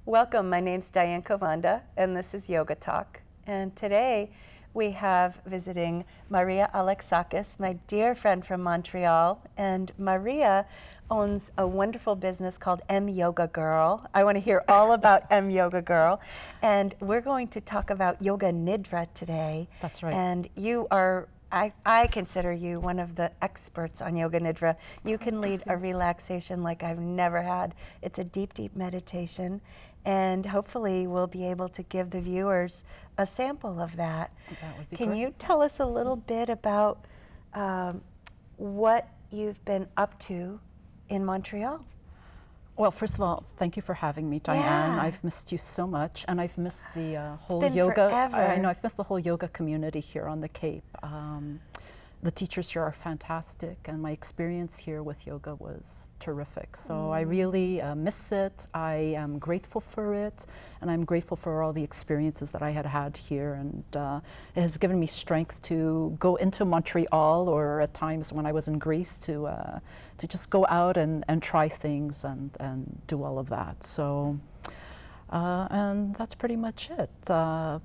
Welcome, my name's Diane Kovanda, and this is Yoga Talk. And today we have visiting Maria Alexakis, my dear friend from Montreal. And Maria owns a wonderful business called Yoga Girl. I want to hear all about Yoga Girl. And we're going to talk about Yoga Nidra today. That's right. And you are, I consider you one of the experts on Yoga Nidra. You can lead a relaxation like I've never had. It's a deep, deep meditation. And hopefully we'll be able to give the viewers a sample of that. That would be Can great. you tell us a little bit about what you've been up to in Montreal? Well, first of all, thank you for having me, Diane. Yeah. I've missed you so much, and I've missed the whole been yoga. forever. I know I've missed the whole yoga community here on the Cape. The teachers here are fantastic, and my experience here with yoga was terrific. So I really miss it. I am grateful for it, and I'm grateful for all the experiences that I had here. And it has given me strength to go into Montreal, or at times when I was in Greece, to just go out and try things and do all of that. So. And that's pretty much it.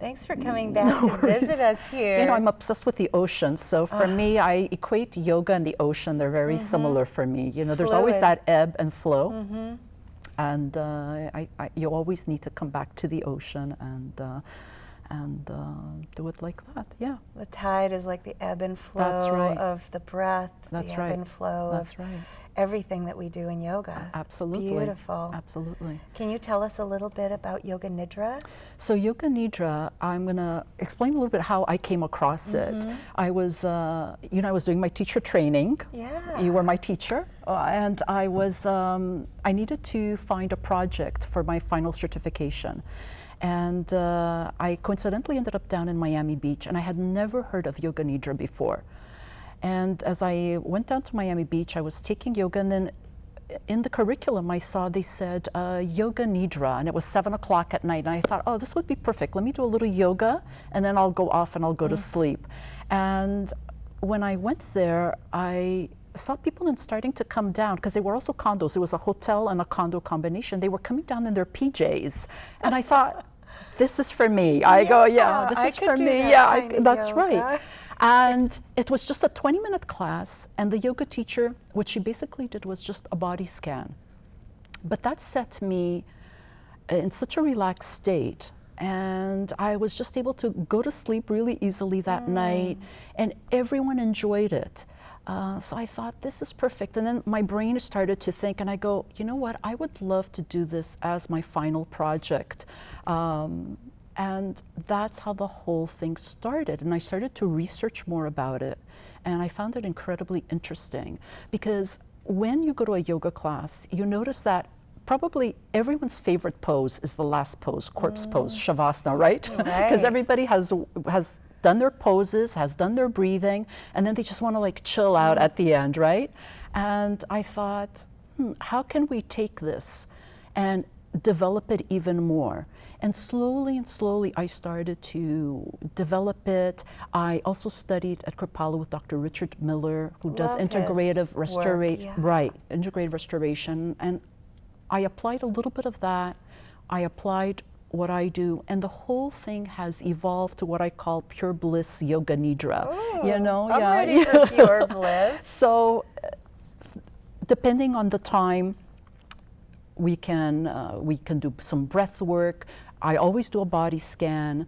Thanks for coming back to visit us here. You know, I'm obsessed with the ocean. So for me, I equate yoga and the ocean. They're very similar for me. You know, there's always that ebb and flow. And you always need to come back to the ocean and do it like that, yeah. The tide is like the ebb and flow That's right. of the breath, That's the right. ebb and flow That's of right. everything that we do in yoga. Absolutely. Beautiful. Absolutely. Can you tell us a little bit about Yoga Nidra? So Yoga Nidra, I'm going to explain a little bit how I came across it. I was, you know, I was doing my teacher training. Yeah. You were my teacher, and I was, I needed to find a project for my final certification. And I coincidentally ended up down in Miami Beach, and I had never heard of Yoga Nidra before. And as I went down to Miami Beach, I was taking yoga, and then in the curriculum I saw they said Yoga Nidra, and it was 7 o'clock at night, and I thought, oh, this would be perfect. Let me do a little yoga, and then I'll go off and I'll go to sleep. And when I went there, I saw people then starting to come down, because they were also condos. It was a hotel and a condo combination. They were coming down in their PJs, and I thought, this is for me. I go, yeah, this is for me. Yeah, that's right. And it was just a 20-minute class, and the yoga teacher, what she basically did was just a body scan. But that set me in such a relaxed state, and I was just able to go to sleep really easily that night, and everyone enjoyed it. So I thought, this is perfect. And then my brain started to think, and I go, you know what, I would love to do this as my final project. And that's how the whole thing started. And I started to research more about it. And I found it incredibly interesting, because when you go to a yoga class, you notice that probably everyone's favorite pose is the last pose, corpse pose, Shavasana, right? Because everybody has done their poses, has done their breathing, and then they just want to like chill out at the end, right? And I thought, how can we take this and develop it even more? And slowly I started to develop it. I also studied at Kripalu with Dr. Richard Miller, who does integrative restoration, integrative restoration. And I applied a little bit of that. I applied what I do, and the whole thing has evolved to what I call pure bliss Yoga Nidra. Ooh, you know, I'm ready for pure bliss. So, depending on the time, we can do some breath work. I always do a body scan.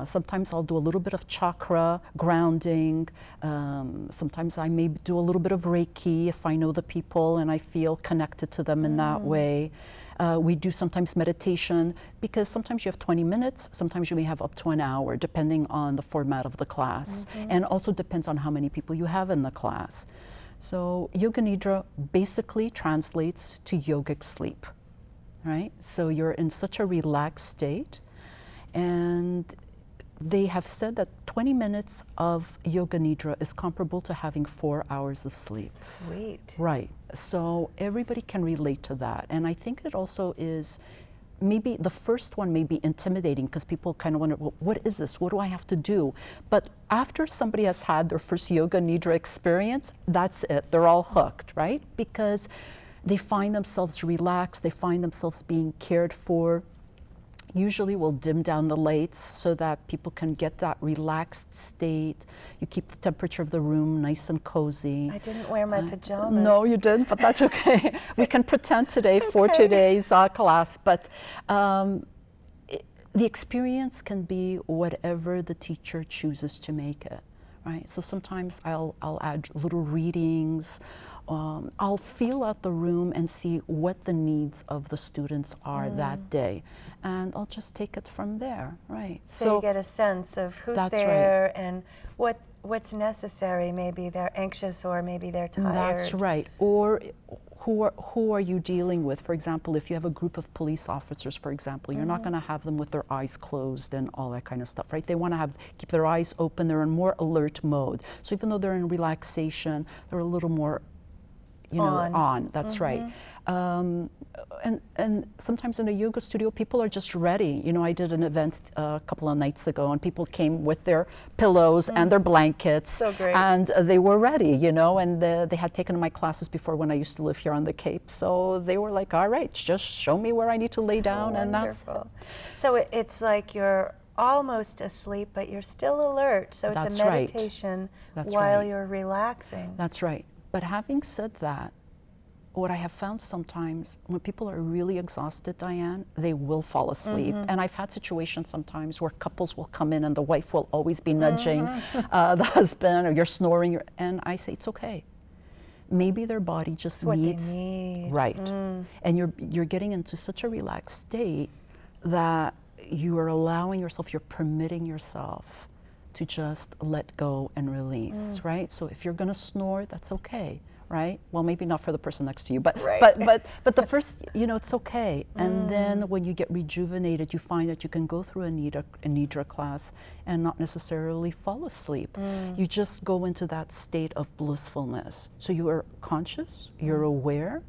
Sometimes I'll do a little bit of chakra grounding. Sometimes I may do a little bit of Reiki if I know the people and I feel connected to them in that way. We do sometimes meditation, because sometimes you have 20 minutes, sometimes you may have up to an hour, depending on the format of the class. And also depends on how many people you have in the class. So Yoga Nidra basically translates to yogic sleep, right? So you're in such a relaxed state, and they have said that 20 minutes of Yoga Nidra is comparable to having 4 hours of sleep. Sweet. Right. So everybody can relate to that. And I think it also is, maybe the first one may be intimidating, because people kind of wonder, well, what is this? What do I have to do? But after somebody has had their first Yoga Nidra experience, that's it. They're all hooked, right? Because they find themselves relaxed, they find themselves being cared for, Usually we'll dim down the lights so that people can get that relaxed state. You keep the temperature of the room nice and cozy. I didn't wear my pajamas. No, you didn't, but that's okay. We can pretend today for today's class, but the experience can be whatever the teacher chooses to make it, right? So sometimes I'll add little readings. I'll feel out the room and see what the needs of the students are that day, and I'll just take it from there, right? So you get a sense of who's there and what's necessary. Maybe they're anxious, or maybe they're tired. That's right. Or who are you dealing with? For example, if you have a group of police officers, for example, you're not going to have them with their eyes closed and all that kind of stuff, right? They want to keep their eyes open. They're in more alert mode. So even though they're in relaxation, they're a little more on. That's right. And sometimes in a yoga studio, people are just ready. You know, I did an event a couple of nights ago, and people came with their pillows and their blankets. So great. And they were ready, you know, and they had taken my classes before when I used to live here on the Cape. So they were like, all right, just show me where I need to lay down, and that's it. So it's like you're almost asleep, but you're still alert. So it's a meditation while you're relaxing. That's right. But having said that, what I have found sometimes when people are really exhausted, Diane, they will fall asleep. And I've had situations sometimes where couples will come in and the wife will always be nudging the husband, or you're snoring, and I say, it's okay. Maybe their body just needs, right. And you're getting into such a relaxed state that you are allowing yourself, you're permitting yourself to just let go and release, right? So if you're gonna snore, that's okay, right? Well, maybe not for the person next to you, but but the first, you know, it's okay. And then when you get rejuvenated, you find that you can go through a Nidra class and not necessarily fall asleep. You just go into that state of blissfulness. So you are conscious, you're aware,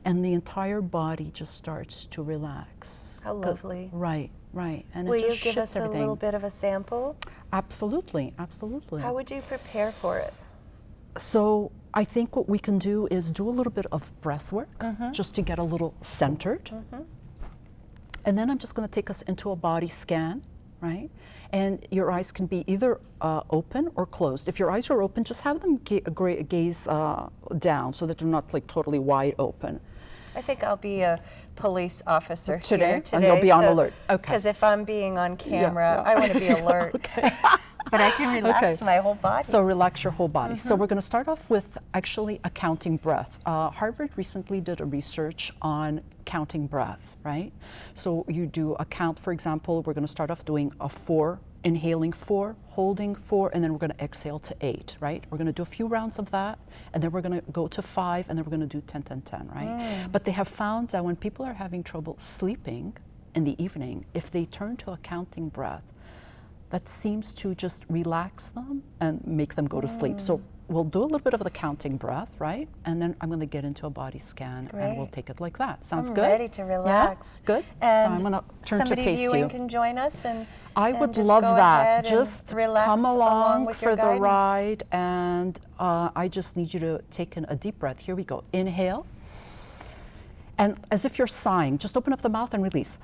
and the entire body just starts to relax. How lovely. Right, right. And will it just you give us everything. A little bit of a sample? Absolutely, absolutely. How would you prepare for it? So I think what we can do is do a little bit of breath work, just to get a little centered. And then I'm just going to take us into a body scan, right? And your eyes can be either open or closed. If your eyes are open, just have them gaze down so that they're not like totally wide open. I think I'll be a police officer today, and you'll be on alert. Okay. Because if I'm being on camera, I want to be alert. Okay. But I can relax my whole body. So relax your whole body. So we're going to start off with actually a counting breath. Harvard recently did a research on counting breath, right? So you do a count, for example, we're going to start off doing a 4, inhaling 4, holding 4, and then we're going to exhale to 8, right? We're going to do a few rounds of that, and then we're going to go to 5, and then we're going to do 10, 10, 10, right? But they have found that when people are having trouble sleeping in the evening, if they turn to a counting breath, that seems to just relax them and make them go to sleep. So we'll do a little bit of the counting breath, right? And then I'm going to get into a body scan, and we'll take it like that. Sounds good? I'm ready to relax. Yeah? Good. And so I'm going to turn to face you. Somebody viewing can join us, and I would just love go that. ahead Just and relax come along with for your the guidance. ride, and I just need you to take in a deep breath. Here we go. Inhale. And as if you're sighing, just open up the mouth and release.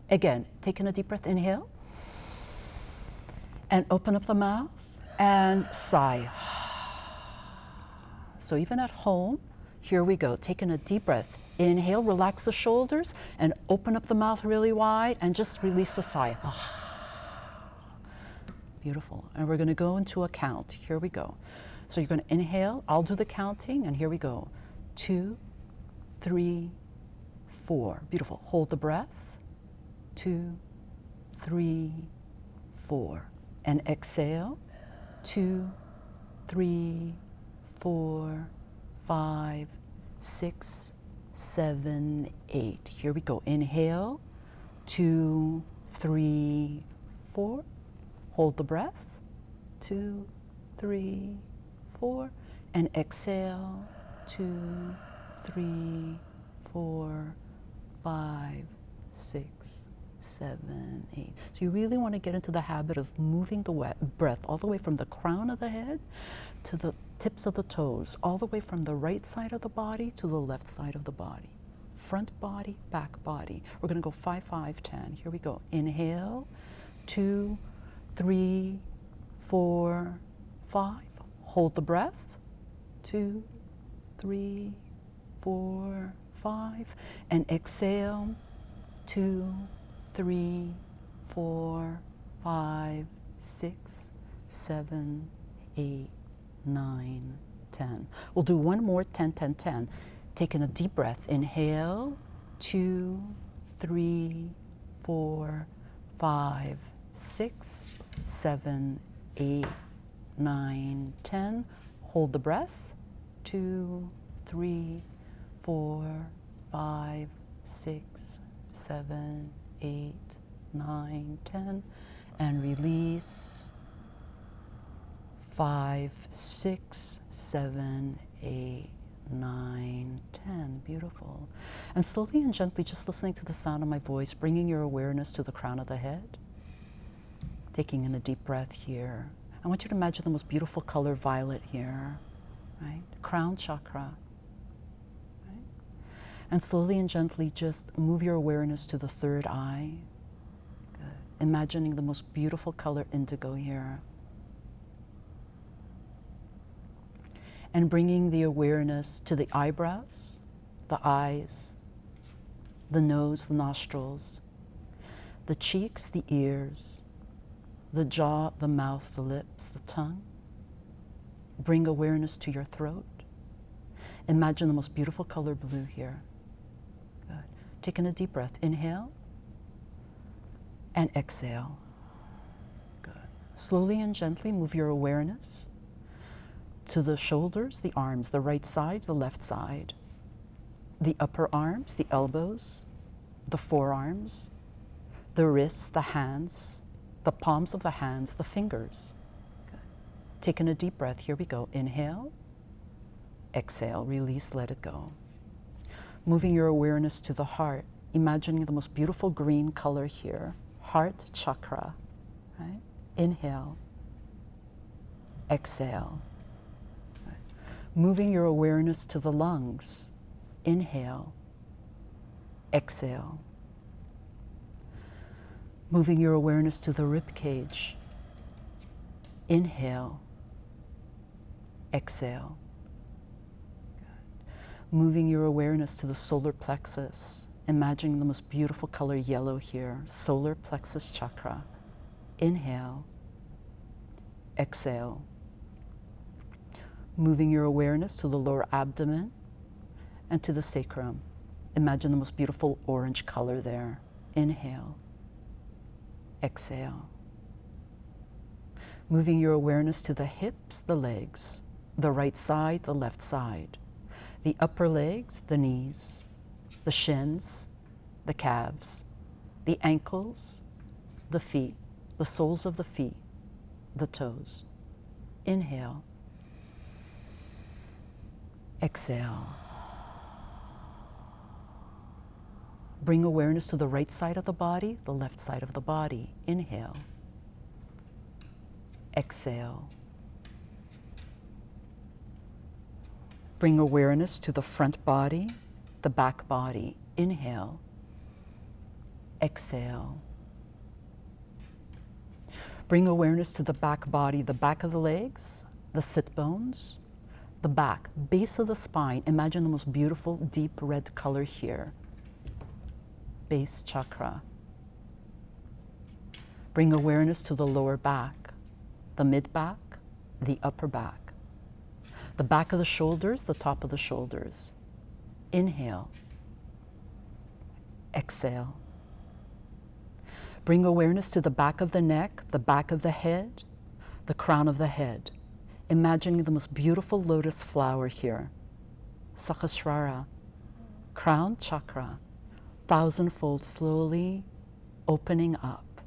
Again, taking a deep breath, inhale, and open up the mouth, and sigh. So even at home, here we go, taking a deep breath. Inhale, relax the shoulders, and open up the mouth really wide, and just release the sigh. Beautiful. And we're gonna go into a count. Here we go. So you're gonna inhale, I'll do the counting, and here we go. 2, 3, 4. Beautiful. Hold the breath. 2, 3, 4. And exhale. 2, 3, 4, 5, 6, 7, 8. Here we go. Inhale. 2, 3, 4. Hold the breath. 2, 3, 4. And exhale. 2, 3, 4, 5, 6, 7, 8. So you really want to get into the habit of moving the breath all the way from the crown of the head to the tips of the toes, all the way from the right side of the body to the left side of the body. front body, back body. We're going to go 5, 5, 10. Here we go. Inhale, 2, 3, 4, 5. Hold the breath. 2, 3, 4, 5. And exhale. 2, 3, 4, 5, 6, 7, 8, 9, 10. We'll do one more 10, 10, 10. Taking a deep breath. Inhale, 2, 3, 4, 5, 6, 7, 8, 9, 10. Hold the breath. 2, 3, 4, 5, 6, 7, 8, 9, 10. And release. 5, 6, 7, 8, 9, 10. Beautiful. And slowly and gently, just listening to the sound of my voice, bringing your awareness to the crown of the head. Taking in a deep breath here. I want you to imagine the most beautiful color violet here, right? Crown chakra. Right? And slowly and gently, just move your awareness to the third eye. Good. Imagining the most beautiful color indigo here. And bringing the awareness to the eyebrows, the eyes, the nose, the nostrils, the cheeks, the ears, the jaw, the mouth, the lips, the tongue. Bring awareness to your throat. Imagine the most beautiful color blue here. Good. Taking a deep breath. Inhale and exhale. Good. Slowly and gently move your awareness to the shoulders, the arms, the right side, the left side, the upper arms, the elbows, the forearms, the wrists, the hands, the palms of the hands, the fingers. Good. Taking a deep breath. Here we go. Inhale, exhale, release, let it go. Moving your awareness to the heart, imagining the most beautiful green color here, heart chakra. Right? Inhale, exhale. Moving your awareness to the lungs. Inhale, exhale. Moving your awareness to the rib cage. Inhale, exhale. Moving your awareness to the solar plexus. Imagining the most beautiful color yellow here, solar plexus chakra. Inhale, exhale. Moving your awareness to the lower abdomen and to the sacrum. Imagine the most beautiful orange color there. Inhale, exhale. Moving your awareness to the hips, the legs, the right side, the left side, the upper legs, the knees, the shins, the calves, the ankles, the feet, the soles of the feet, the toes. Inhale, exhale. Bring awareness to the right side of the body, the left side of the body. Inhale, exhale. Bring awareness to the front body, the back body. Inhale, exhale. Bring awareness to the back body, the back of the legs, the sit bones, the back, base of the spine. Imagine the most beautiful deep red color here. Base chakra. Bring awareness to the lower back, the mid back, the upper back, the back of the shoulders, the top of the shoulders. Inhale, exhale. Bring awareness to the back of the neck, the back of the head, the crown of the head. Imagining the most beautiful lotus flower here. Sahasrara, crown chakra, thousandfold, slowly opening up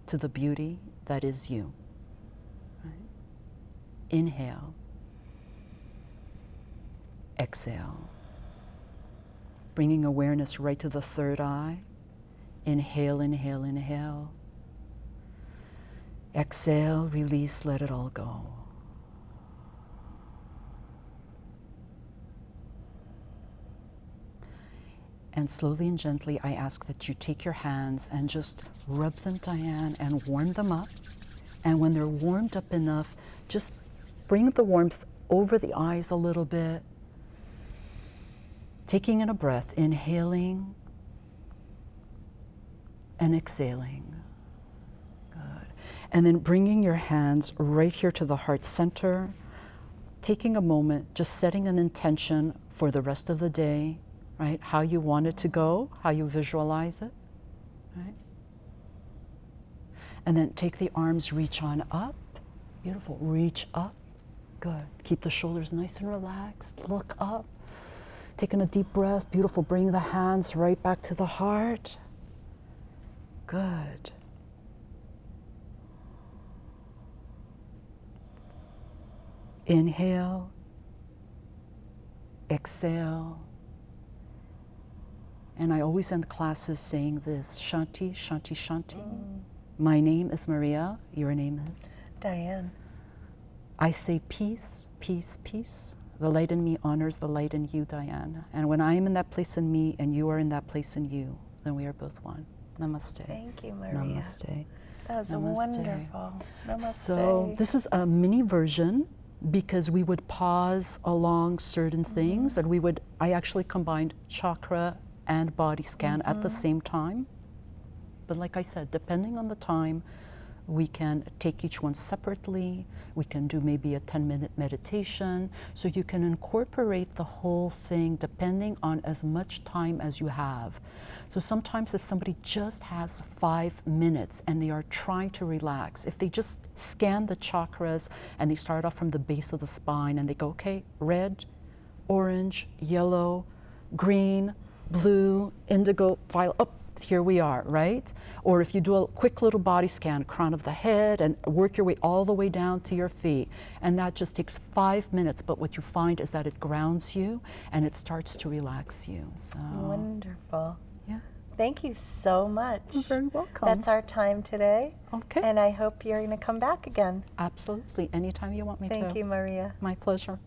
to the beauty that is you. Right? Inhale, exhale. Bringing awareness right to the third eye. Inhale, inhale, inhale. Exhale, release, let it all go. And slowly and gently, I ask that you take your hands and just rub them, Diane, and warm them up. And when they're warmed up enough, just bring the warmth over the eyes a little bit. Taking in a breath, inhaling and exhaling. Good. And then bringing your hands right here to the heart center, taking a moment, just setting an intention for the rest of the day, right? How you want it to go, how you visualize it, right? And then take the arms, reach on up. Beautiful, reach up. Good. Keep the shoulders nice and relaxed. Look up. Taking a deep breath. Beautiful. Bring the hands right back to the heart. Good. Inhale. Exhale. And I always end classes saying this, Shanti, Shanti, Shanti. My name is Maria. Your name is? Diane. I say peace, peace, peace. The light in me honors the light in you, Diane. And when I am in that place in me and you are in that place in you, then we are both one. Namaste. Thank you, Maria. Namaste. That was Namaste. wonderful. Namaste. So this is a mini version because we would pause along certain things, and I actually combined chakra and body scan at the same time. But like I said, depending on the time, we can take each one separately. We can do maybe a 10-minute meditation. So you can incorporate the whole thing depending on as much time as you have. So sometimes if somebody just has 5 minutes and they are trying to relax, if they just scan the chakras and they start off from the base of the spine and they go, okay, red, orange, yellow, green, blue, indigo, violet, oh, here we are, right? Or if you do a quick little body scan, crown of the head, and work your way all the way down to your feet. And that just takes 5 minutes, but what you find is that it grounds you and it starts to relax you. So Wonderful. yeah. Thank you so much. You're very welcome. That's our time today. Okay. And I hope you're going to come back again. Absolutely. Anytime you want me to. Thank you, Maria. My pleasure.